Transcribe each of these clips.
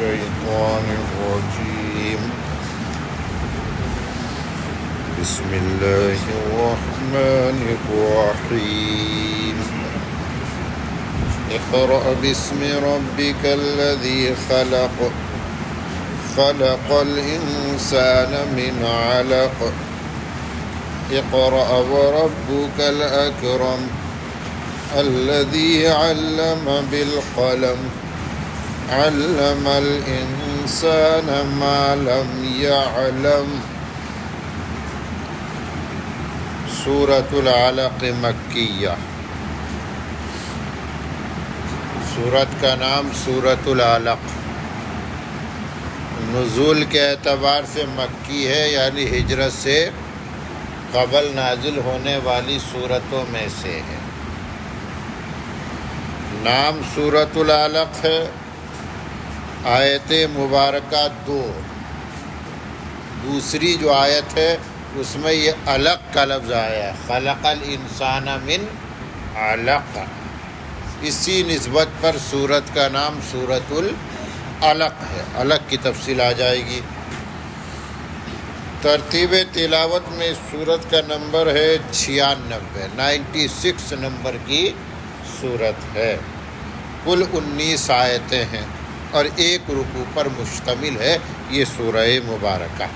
الشيطان الرجيم بسم الله الرحمن الرحيم اقرأ باسم ربك الذي خلق الإنسان من علق اقرأ وربك الأكرم الذي علم بالقلم علم الإنسان ما لم يعلم۔ سورۃ العلق مکیہ، سورت کا نام سورۃ العلق، نزول کے اعتبار سے مکی ہے، یعنی ہجرت سے قبل نازل ہونے والی سورتوں میں سے ہے۔ نام سورۃ العلق ہے۔ آیت مبارکہ 2، دوسری جو آیت ہے اس میں یہ علق کا لفظ آیا ہے، خلق الانسان من علق، اسی نسبت پر سورت کا نام سورۃ العلق ہے۔ علق کی تفصیل آ جائے گی۔ ترتیب تلاوت میں اس سورت کا نمبر ہے 96 نمبر کی سورت ہے۔ کل 19 آیتیں ہیں اور ایک رکوع پر مشتمل ہے یہ سورہ مبارکہ۔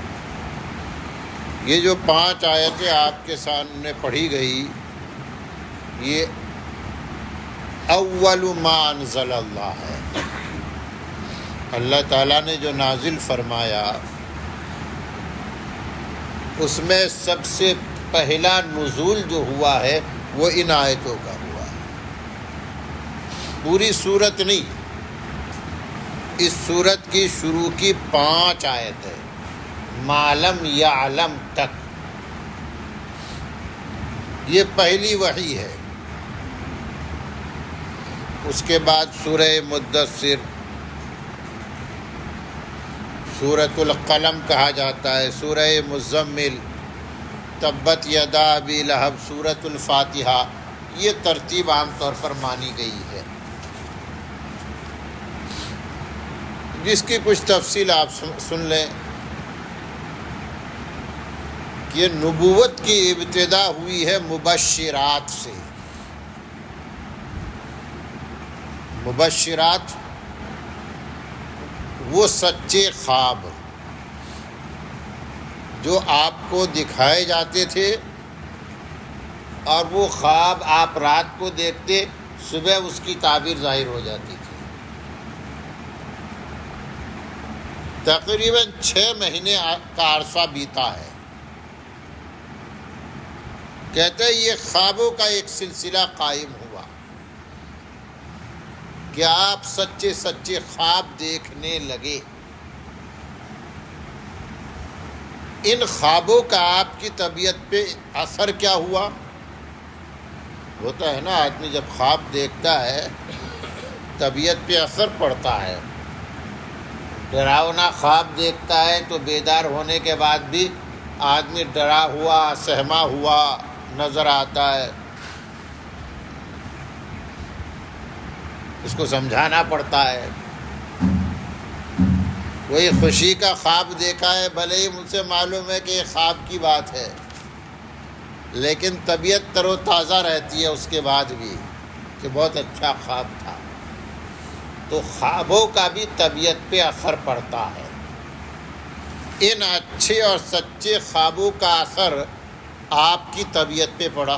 یہ جو 5 آیتیں آپ کے سامنے پڑھی گئی، یہ اول ما انزل اللہ ہے، اللہ تعالیٰ نے جو نازل فرمایا اس میں سب سے پہلا نزول جو ہوا ہے وہ ان آیتوں کا ہوا ہے، پوری سورت نہیں۔ اس سورت کی شروع کی 5 آیتیں معلم یعلم تک، یہ پہلی وحی ہے۔ اس کے بعد سورہ مدثر، سورۃ القلم کہا جاتا ہے، سورہ مزمل، تبت یدا ابی لہب، سورۃ الفاتحہ، یہ ترتیب عام طور پر مانی گئی ہے، جس کی کچھ تفصیل آپ سن لیں کہ یہ نبوت کی ابتدا ہوئی ہے مبشرات سے۔ مبشرات وہ سچے خواب جو آپ کو دکھائے جاتے تھے، اور وہ خواب آپ رات کو دیکھتے، صبح اس کی تعبیر ظاہر ہو جاتی تھی۔ تقریباً 6 مہینے کا عرصہ بیتا ہے۔ کہتے ہیں یہ خوابوں کا ایک سلسلہ قائم ہوا کہ آپ سچے سچے خواب دیکھنے لگے۔ ان خوابوں کا آپ کی طبیعت پہ اثر کیا ہوا؟ ہوتا ہے نا، آدمی جب خواب دیکھتا ہے طبیعت پہ اثر پڑتا ہے۔ ڈراؤنا خواب دیکھتا ہے تو بیدار ہونے کے بعد بھی آدمی ڈرا ہوا، سہما ہوا نظر آتا ہے، اس کو سمجھانا پڑتا ہے۔ کوئی خوشی کا خواب دیکھا ہے، بھلے ہی مجھ سے معلوم ہے کہ یہ خواب کی بات ہے، لیکن طبیعت تر و تازہ رہتی ہے اس کے بعد بھی کہ بہت اچھا خواب تھا۔ تو خوابوں کا بھی طبیعت پہ اثر پڑتا ہے۔ ان اچھے اور سچے خوابوں کا اثر آپ کی طبیعت پہ پڑا،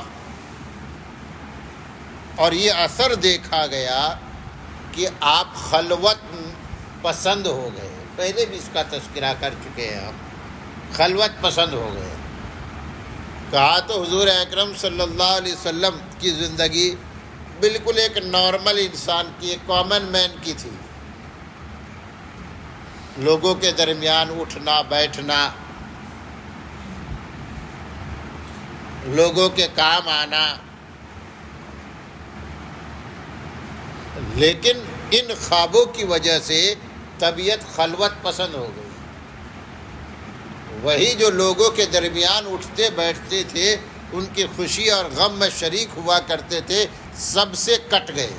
اور یہ اثر دیکھا گیا کہ آپ خلوت پسند ہو گئے۔ پہلے بھی اس کا تذکرہ کر چکے ہیں ہم، خلوت پسند ہو گئے۔ کہا تو حضور اکرم صلی اللہ علیہ وسلم کی زندگی بالکل ایک نارمل انسان کی، ایک کامن مین کی تھی۔ لوگوں کے درمیان اٹھنا بیٹھنا، لوگوں کے کام آنا، لیکن ان خوابوں کی وجہ سے طبیعت خلوت پسند ہو گئی۔ وہی جو لوگوں کے درمیان اٹھتے بیٹھتے تھے، ان کی خوشی اور غم میں شریک ہوا کرتے تھے، سب سے کٹ گئے۔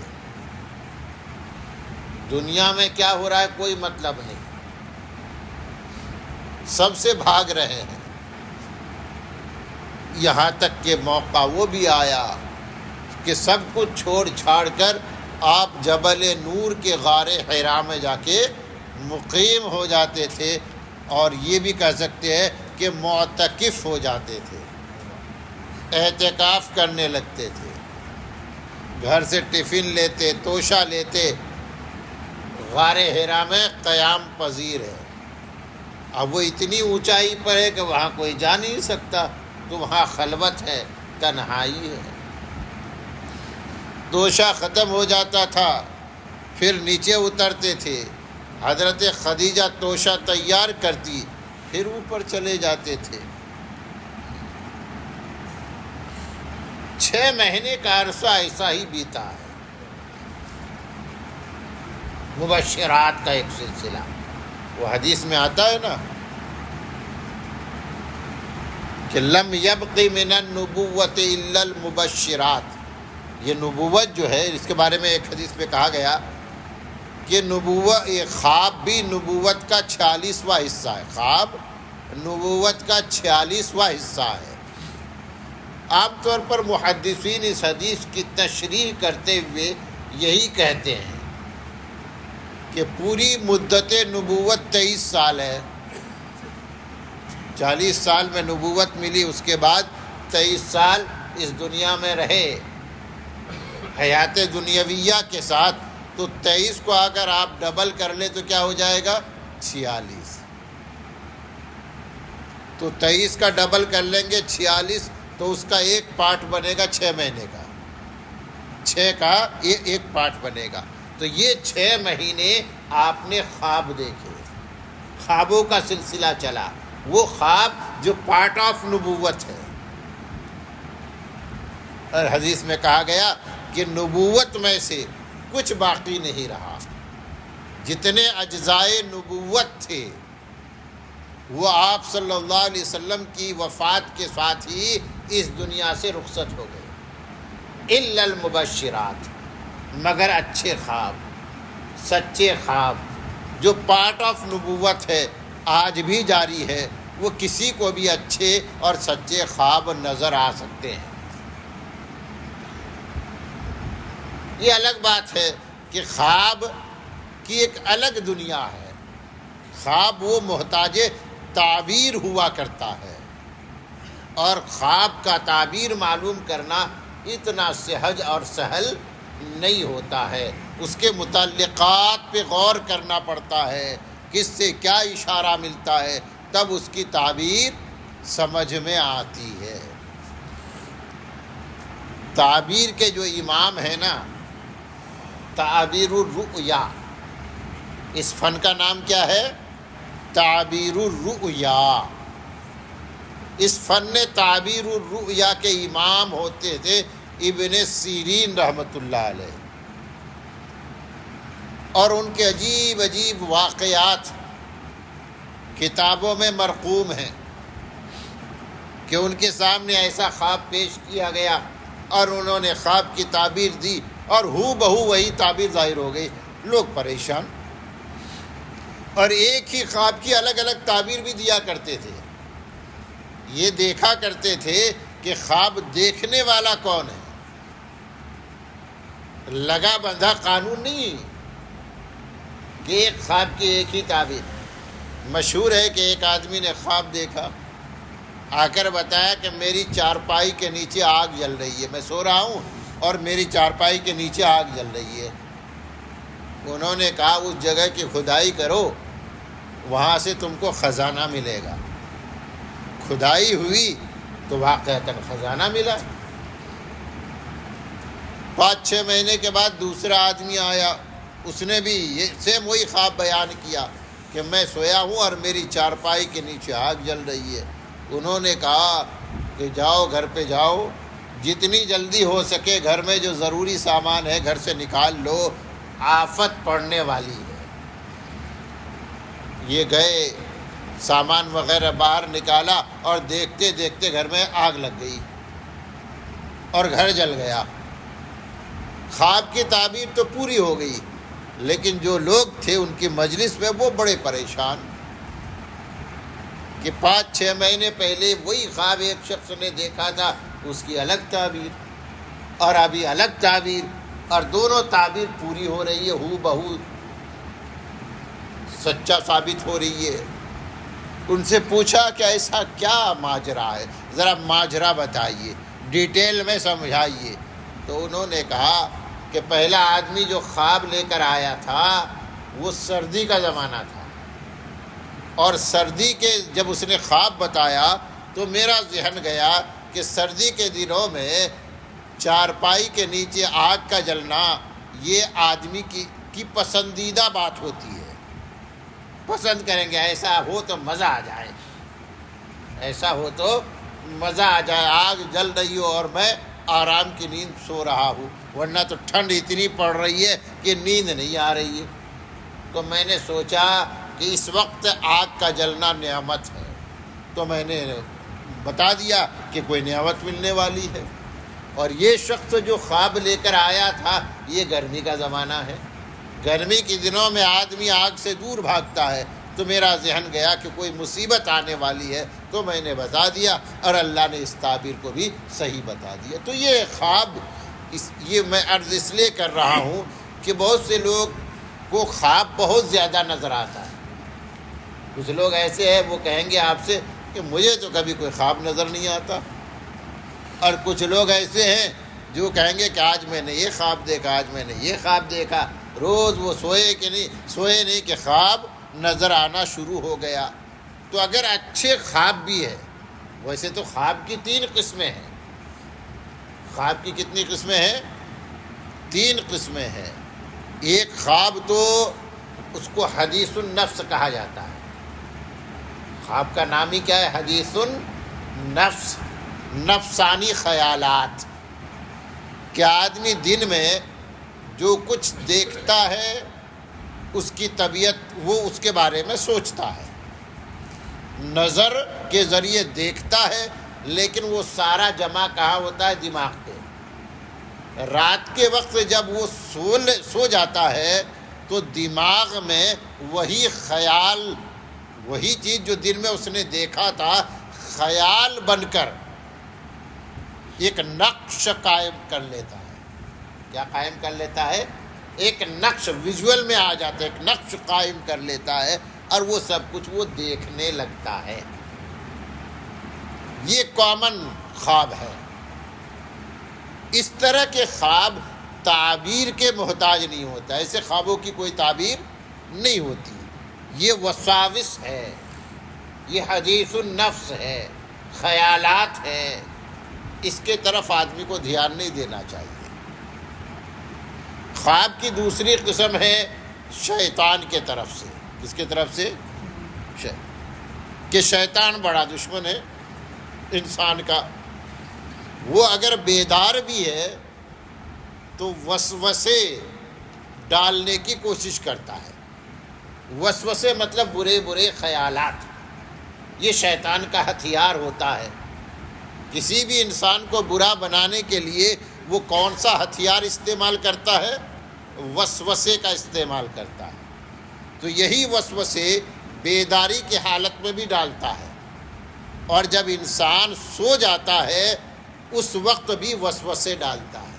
دنیا میں کیا ہو رہا ہے کوئی مطلب نہیں، سب سے بھاگ رہے ہیں، یہاں تک کہ موقع وہ بھی آیا کہ سب کچھ چھوڑ چھاڑ کر آپ جبل نور کے غار حرا میں جا کے مقیم ہو جاتے تھے، اور یہ بھی کہہ سکتے ہیں کہ معتکف ہو جاتے تھے، اعتکاف کرنے لگتے تھے، گھر سے ٹفن لیتے، توشہ لیتے، غار حرا میں قیام پذیر ہے۔ اب وہ اتنی اونچائی پر ہے کہ وہاں کوئی جا نہیں سکتا، تو وہاں خلوت ہے، تنہائی ہے۔ توشہ ختم ہو جاتا تھا، پھر نیچے اترتے تھے، حضرت خدیجہ توشہ تیار کرتی، پھر اوپر چلے جاتے تھے۔ 6 مہینے کا عرصہ ایسا ہی بیتا ہے، مبشرات کا ایک سلسلہ۔ وہ حدیث میں آتا ہے نا کہ لم یبق من النبوت الا المبشرات، یہ نبوت جو ہے، اس کے بارے میں ایک حدیث میں کہا گیا کہ خواب بھی نبوت کا 46واں حصہ ہے، خواب نبوت کا 46واں حصہ ہے۔ عام طور پر محدثین اس حدیث کی تشریح کرتے ہوئے یہی کہتے ہیں کہ پوری مدت نبوت 23 سال ہے، 40 سال میں نبوت ملی، اس کے بعد 23 سال اس دنیا میں رہے حیات دنیاویہ کے ساتھ، تو 23 کو اگر آپ ڈبل کر لیں تو کیا ہو جائے گا؟ 46۔ تو 23 کا ڈبل کر لیں گے 46، تو اس کا ایک پارٹ بنے گا 6 مہینے کا، 6 کا ایک پارٹ بنے گا۔ تو یہ 6 مہینے آپ نے خواب دیکھے، خوابوں کا سلسلہ چلا، وہ خواب جو پارٹ آف نبوت ہے۔ اور حدیث میں کہا گیا کہ نبوت میں سے کچھ باقی نہیں رہا، جتنے اجزائے نبوت تھے وہ آپ صلی اللہ علیہ وسلم کی وفات کے ساتھ ہی اس دنیا سے رخصت ہو گئے، الا المبشرات، مگر اچھے خواب، سچے خواب جو پارٹ آف نبوت ہے، آج بھی جاری ہے، وہ کسی کو بھی اچھے اور سچے خواب نظر آ سکتے ہیں۔ یہ الگ بات ہے کہ خواب کی ایک الگ دنیا ہے، خواب وہ محتاج تعبیر ہوا کرتا ہے، اور خواب کا تعبیر معلوم کرنا اتنا سہج اور سہل نہیں ہوتا ہے، اس کے متعلقات پہ غور کرنا پڑتا ہے، کس سے کیا اشارہ ملتا ہے، تب اس کی تعبیر سمجھ میں آتی ہے۔ تعبیر کے جو امام ہیں نا، تعبیر الرؤیا، اس فن کا نام کیا ہے؟ تعبیر الرؤیا۔ اس فن تعبیر الرؤیا کے امام ہوتے تھے ابن سیرین رحمۃ اللہ علیہ، اور ان کے عجیب عجیب واقعات کتابوں میں مرقوم ہیں کہ ان کے سامنے ایسا خواب پیش کیا گیا اور انہوں نے خواب کی تعبیر دی، اور ہو بہو وہی تعبیر ظاہر ہو گئی، لوگ پریشان، اور ایک ہی خواب کی الگ الگ تعبیر بھی دیا کرتے تھے۔ یہ دیکھا کرتے تھے کہ خواب دیکھنے والا کون ہے، لگا بندھا قانون نہیں کہ ایک خواب کی ایک ہی تعبیر۔ مشہور ہے کہ ایک آدمی نے خواب دیکھا، آ کر بتایا کہ میری چارپائی کے نیچے آگ جل رہی ہے، میں سو رہا ہوں اور میری چارپائی کے نیچے آگ جل رہی ہے۔ انہوں نے کہا اس جگہ کی کھدائی کرو، وہاں سے تم کو خزانہ ملے گا۔ کھدائی ہوئی تو واقعتاً خزانہ ملا۔ 5-6 مہینے کے بعد دوسرا آدمی آیا، اس نے بھی یہ سیم وہی خواب بیان کیا کہ میں سویا ہوں اور میری چارپائی کے نیچے آگ جل رہی ہے۔ انہوں نے کہا کہ جاؤ گھر پہ جاؤ، جتنی جلدی ہو سکے گھر میں جو ضروری سامان ہے گھر سے نکال لو، آفت پڑنے والی ہے۔ یہ گئے، سامان وغیرہ باہر نکالا اور دیکھتے دیکھتے گھر میں آگ لگ گئی اور گھر جل گیا۔ خواب کی تعبیر تو پوری ہو گئی، لیکن جو لوگ تھے ان کی مجلس میں وہ بڑے پریشان کہ 5-6 مہینے پہلے وہی خواب ایک شخص نے دیکھا تھا، اس کی الگ تعبیر اور ابھی الگ تعبیر، اور دونوں تعبیر پوری ہو رہی ہے، ہو بہو سچا ثابت ہو رہی ہے۔ ان سے پوچھا کہ ایسا کیا ماجرا ہے، ذرا ماجرا بتائیے، ڈیٹیل میں سمجھائیے۔ تو انہوں نے کہا کہ پہلا آدمی جو خواب لے کر آیا تھا وہ سردی کا زمانہ تھا، اور سردی کے جب اس نے خواب بتایا تو میرا ذہن گیا کہ سردی کے دنوں میں چارپائی کے نیچے آگ کا جلنا یہ آدمی کی پسندیدہ بات ہوتی ہے، پسند کریں گے، ایسا ہو تو مزہ آ جائے، ایسا ہو تو مزہ آ جائے، آگ جل رہی ہو اور میں آرام کی نیند سو رہا ہوں، ورنہ تو ٹھنڈ اتنی پڑ رہی ہے کہ نیند نہیں آ رہی ہے۔ تو میں نے سوچا کہ اس وقت آگ کا جلنا نعمت ہے، تو میں نے بتا دیا کہ کوئی نعمت ملنے والی ہے، اور یہ شخص جو خواب لے کر آیا تھا یہ گرمی کا زمانہ ہے، گرمی کے دنوں میں آدمی آگ سے دور بھاگتا ہے، تو میرا ذہن گیا کہ کوئی مصیبت آنے والی ہے، تو میں نے بتا دیا، اور اللہ نے اس تعبیر کو بھی صحیح بتا دیا۔ تو یہ خواب یہ میں عرض اس لیے کر رہا ہوں کہ بہت سے لوگ کو خواب بہت زیادہ نظر آتا ہے۔ کچھ لوگ ایسے ہیں وہ کہیں گے آپ سے کہ مجھے تو کبھی کوئی خواب نظر نہیں آتا، اور کچھ لوگ ایسے ہیں جو کہیں گے کہ آج میں نے یہ خواب دیکھا، آج میں نے یہ خواب دیکھا، روز وہ سوئے نہیں کہ خواب نظر آنا شروع ہو گیا۔ تو اگر اچھے خواب بھی ہے، ویسے تو خواب کی 3 قسمیں ہیں، خواب کی کتنی قسمیں ہیں؟ 3 قسمیں ہیں۔ ایک خواب تو اس کو حدیث النفس کہا جاتا ہے، خواب کا نام ہی کیا ہے؟ حدیث النفس، نفسانی خیالات، کہ آدمی دن میں جو کچھ دیکھتا ہے اس کی طبیعت وہ اس کے بارے میں سوچتا ہے، نظر کے ذریعے دیکھتا ہے لیکن وہ سارا جمع کہاں ہوتا ہے؟ دماغ پہ۔ رات کے وقت جب وہ سو جاتا ہے تو دماغ میں وہی خیال، وہی چیز جو دن میں اس نے دیکھا تھا، خیال بن کر ایک نقش قائم کر لیتا ہے۔ کیا قائم کر لیتا ہے؟ ایک نقش، ویژول میں آ جاتا ہے، ایک نقش قائم کر لیتا ہے، اور وہ سب کچھ وہ دیکھنے لگتا ہے۔ یہ کامن خواب ہے۔ اس طرح کے خواب تعبیر کے محتاج نہیں ہوتا، ایسے خوابوں کی کوئی تعبیر نہیں ہوتی۔ یہ وساوس ہے، یہ حدیث النفس ہے، خیالات ہے، اس کے طرف آدمی کو دھیان نہیں دینا چاہیے۔ خواب کی دوسری قسم ہے شیطان کے طرف سے۔ کس کے طرف سے؟ کہ شیطان بڑا دشمن ہے انسان کا، وہ اگر بیدار بھی ہے تو وسوسے ڈالنے کی کوشش کرتا ہے۔ وسوسے مطلب برے برے خیالات، یہ شیطان کا ہتھیار ہوتا ہے۔ کسی بھی انسان کو برا بنانے کے لیے وہ کون سا ہتھیار استعمال کرتا ہے؟ وسوسے کا استعمال کرتا ہے۔ تو یہی وسوسے بیداری کی حالت میں بھی ڈالتا ہے، اور جب انسان سو جاتا ہے اس وقت بھی وسوسے ڈالتا ہے،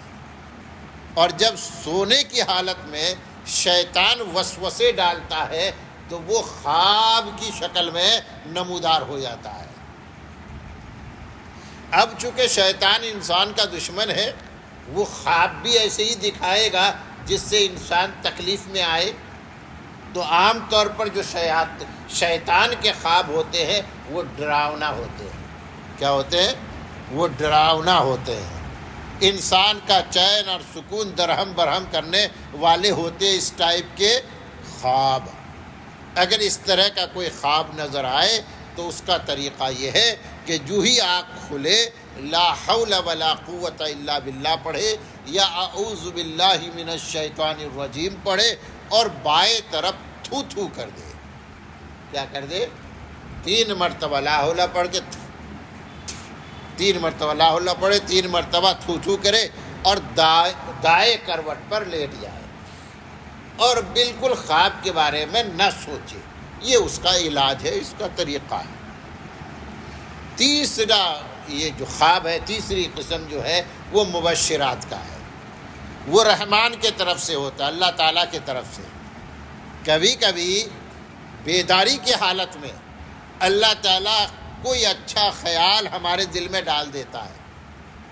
اور جب سونے کی حالت میں شیطان وسوسے ڈالتا ہے تو وہ خواب کی شکل میں نمودار ہو جاتا ہے۔ اب چونکہ شیطان انسان کا دشمن ہے، وہ خواب بھی ایسے ہی دکھائے گا جس سے انسان تکلیف میں آئے۔ تو عام طور پر جو شیطان کے خواب ہوتے ہیں وہ ڈراونا ہوتے ہیں۔ کیا ہوتے ہیں؟ وہ ڈراونا ہوتے ہیں، انسان کا چین اور سکون درہم برہم کرنے والے ہوتے اس ٹائپ کے خواب۔ اگر اس طرح کا کوئی خواب نظر آئے تو اس کا طریقہ یہ ہے کہ جو ہی آنکھ کھلے لا حول ولا قوت الا باللہ پڑھے، یا اعوذ باللہ من الشیطان الرجیم پڑھے، اور بائیں طرف تھو تھو کر دے۔ کیا کر دے؟ 3 مرتبہ لا حول پڑھ کے 3 مرتبہ لا حول پڑھے، 3 مرتبہ تھو تھو کرے، اور دائیں کروٹ پر لیٹ جائے۔ اور بالکل خواب کے بارے میں نہ سوچے. یہ اس کا علاج ہے، اس کا طریقہ ہے. تیسرا یہ جو خواب ہے، تیسری قسم جو ہے وہ مبشرات کا ہے. وہ رحمان کے طرف سے ہوتا ہے، اللہ تعالیٰ کی طرف سے. کبھی کبھی بیداری کی حالت میں اللہ تعالیٰ کوئی اچھا خیال ہمارے دل میں ڈال دیتا ہے،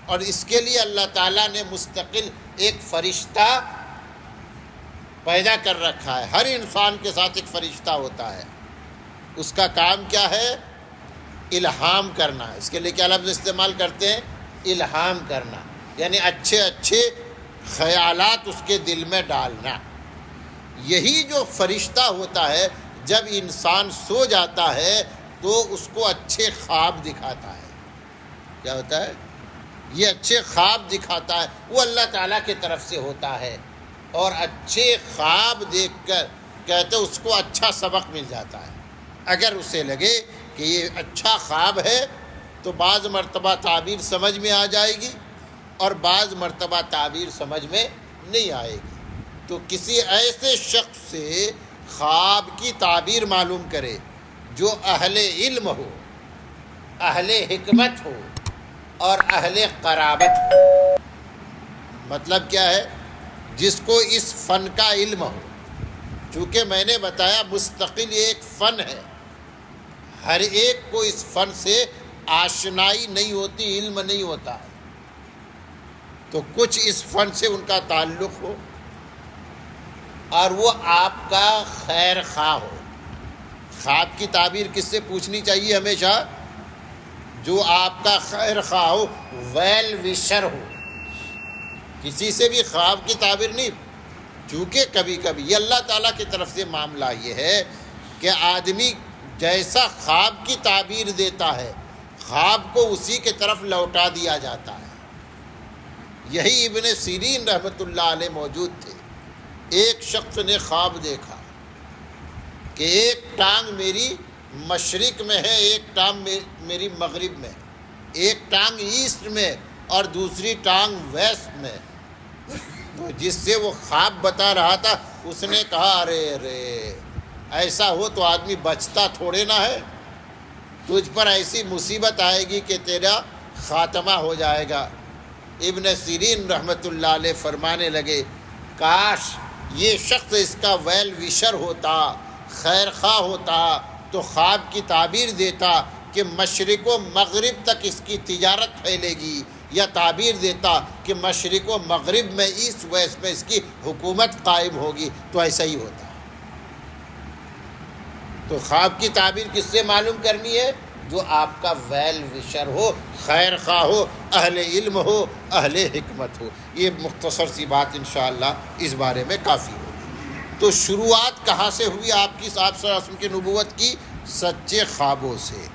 اور اس کے لیے اللہ تعالیٰ نے مستقل ایک فرشتہ پیدا کر رکھا ہے. ہر انسان کے ساتھ ایک فرشتہ ہوتا ہے. اس کا کام کیا ہے؟ الہام کرنا. اس کے لیے کیا لفظ استعمال کرتے ہیں؟ الہام کرنا، یعنی اچھے اچھے خیالات اس کے دل میں ڈالنا. یہی جو فرشتہ ہوتا ہے جب انسان سو جاتا ہے تو اس کو اچھے خواب دکھاتا ہے. کیا ہوتا ہے؟ یہ اچھے خواب دکھاتا ہے. وہ اللہ تعالیٰ کی طرف سے ہوتا ہے، اور اچھے خواب دیکھ کر کہتے اس کو اچھا سبق مل جاتا ہے. اگر اسے لگے کہ یہ اچھا خواب ہے تو بعض مرتبہ تعبیر سمجھ میں آ جائے گی، اور بعض مرتبہ تعبیر سمجھ میں نہیں آئے گی. تو کسی ایسے شخص سے خواب کی تعبیر معلوم کرے جو اہل علم ہو، اہل حکمت ہو اور اہل قرابت ہو. مطلب کیا ہے؟ جس کو اس فن کا علم ہو. چونکہ میں نے بتایا مستقل یہ ایک فن ہے، ہر ایک کو اس فن سے آشنائی نہیں ہوتی، علم نہیں ہوتا ہے. تو کچھ اس فن سے ان کا تعلق ہو اور وہ آپ کا خیر خواہ ہو. خواب کی تعبیر کس سے پوچھنی چاہیے ہمیشہ؟ جو آپ کا خیر خواہ ہو، ویل وشر ہو. کسی سے بھی خواب کی تعبیر نہیں. چونکہ کبھی کبھی یہ اللہ تعالیٰ کی طرف سے معاملہ یہ ہے کہ آدمی جیسا خواب کی تعبیر دیتا ہے، خواب کو اسی کے طرف لوٹا دیا جاتا ہے. یہی ابن سیرین رحمۃ اللہ علیہ موجود تھے. ایک شخص نے خواب دیکھا کہ ایک ٹانگ میری مشرق میں ہے، ایک ٹانگ میری مغرب میں، ایک ٹانگ ایسٹ میں اور دوسری ٹانگ ویسٹ میں. تو جس سے وہ خواب بتا رہا تھا اس نے کہا ارے ایسا ہو تو آدمی بچتا تھوڑے نہ ہے، تجھ پر ایسی مصیبت آئے گی کہ تیرا خاتمہ ہو جائے گا. ابن سیرین رحمۃ اللہ علیہ فرمانے لگے کاش یہ شخص اس کا ویل وشر ہوتا، خیر خواہ ہوتا تو خواب کی تعبیر دیتا کہ مشرق و مغرب تک اس کی تجارت پھیلے گی، یا تعبیر دیتا کہ مشرق و مغرب میں ایسٹ ویسٹ میں اس کی حکومت قائم ہوگی. تو ایسا ہی ہوتا. تو خواب کی تعبیر کس سے معلوم کرنی ہے؟ جو آپ کا ویل وشر ہو، خیر خواہ ہو، اہل علم ہو، اہل حکمت ہو. یہ مختصر سی بات انشاءاللہ اس بارے میں کافی ہوگی. تو شروعات کہاں سے ہوئی آپ کی، آپ صلی اللہ علیہ وسلم کی نبوت کی؟ سچے خوابوں سے.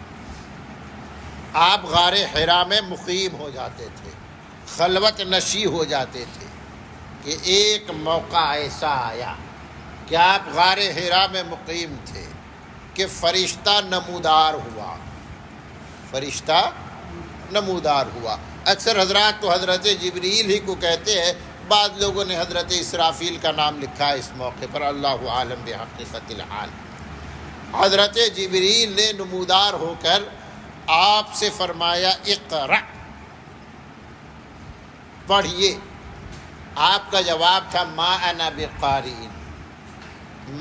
آپ غار حرا میں مقیم ہو جاتے تھے، خلوت نشی ہو جاتے تھے کہ ایک موقع ایسا آیا کہ آپ غار حرا میں مقیم تھے کہ فرشتہ نمودار ہوا. فرشتہ نمودار ہوا. اکثر حضرات تو حضرت جبریل ہی کو کہتے ہیں، بعض لوگوں نے حضرت اسرافیل کا نام لکھا ہے اس موقع پر، اللہ عالم بحقیقت الحال. حضرت جبریل نے نمودار ہو کر آپ سے فرمایا اقرأ، پڑھیے. آپ کا جواب تھا ما انا بقارئ،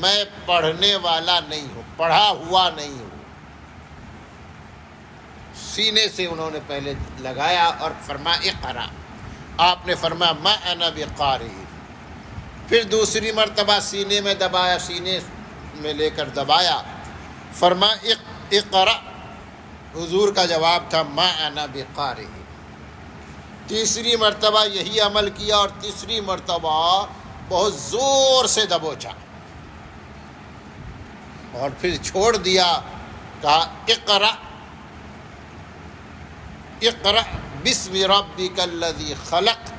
میں پڑھنے والا نہیں ہوں، پڑھا ہوا نہیں ہوں. سینے سے انہوں نے پہلے لگایا اور فرمایا اقرأ. آپ نے فرمایا ما انا بقارئ. پھر دوسری مرتبہ سینے میں دبایا، سینے میں لے کر دبایا، فرمایا اقرأ. حضور کا جواب تھا ما انا بقارئ. تیسری مرتبہ یہی عمل کیا اور تیسری مرتبہ بہت زور سے دبوچا اور پھر چھوڑ دیا. کہا اقرأ اقرأ بسم ربک الذی خلق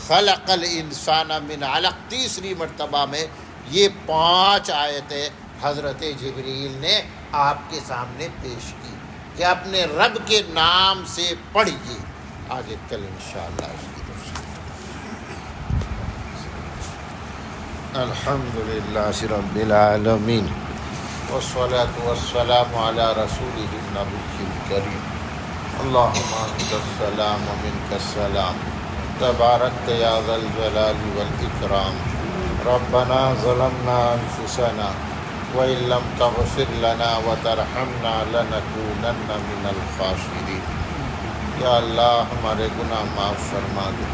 خلق الانسان من علق. تیسری مرتبہ میں یہ 5 آیتیں حضرت جبریل نے آپ کے سامنے پیش کی کہ اپنے رب کے نام سے پڑھیے. آگے کل انشاءاللہ اس کی تفصیل. الحمد للہ رب العالمین والصلاة والسلام علی رسولہ النبی الکریم اللہم انت السلام ومنک السلام تبارکت یا ذا الجلال والاکرام ربنا ظلمنا انفسنا وإن لم تغفر لنا وترحمنا لنكونن من الخاسرین۔ یا اللہ ہمارے گناہ معاف فرما دے،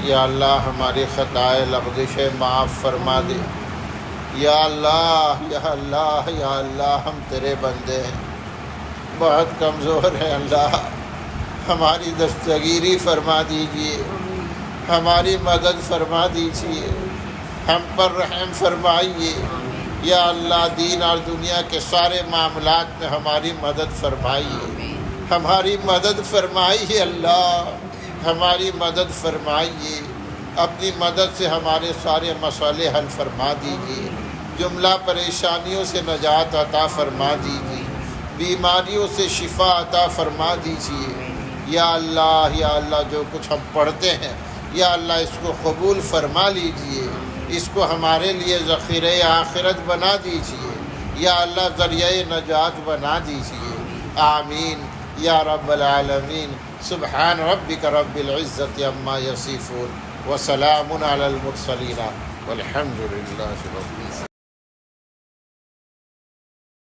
یا اللہ ہماری خطائے لغزشیں معاف فرما دے، یا اللہ یا اللہ یا اللہ ہم تیرے بندے ہیں، بہت کمزور ہیں اللہ، ہماری دستگیری فرما دیجیے، ہماری مدد فرما دیجیے، ہم پر رحم فرمائیے، یا اللہ دین اور دنیا کے سارے معاملات میں ہماری مدد فرمائیے، ہماری مدد فرمائیے اللہ، ہماری مدد فرمائیے، اپنی مدد سے ہمارے سارے مسئلے حل فرما دیجیے، جملہ پریشانیوں سے نجات عطا فرما دیجیے، بیماریوں سے شفا عطا فرما دیجیے، یا اللہ جو کچھ ہم پڑھتے ہیں یا اللہ اس کو قبول فرما لیجیے، اس کو ہمارے لیے ذخیرہ آخرت بنا دیجیے، یا اللہ ذریعہ نجات بنا دیجیے، آمین یا رب العالمین۔ سبحان ربک رب العزت عما یصفون وسلام علی المرسلین والحمد للہ رب العالمین۔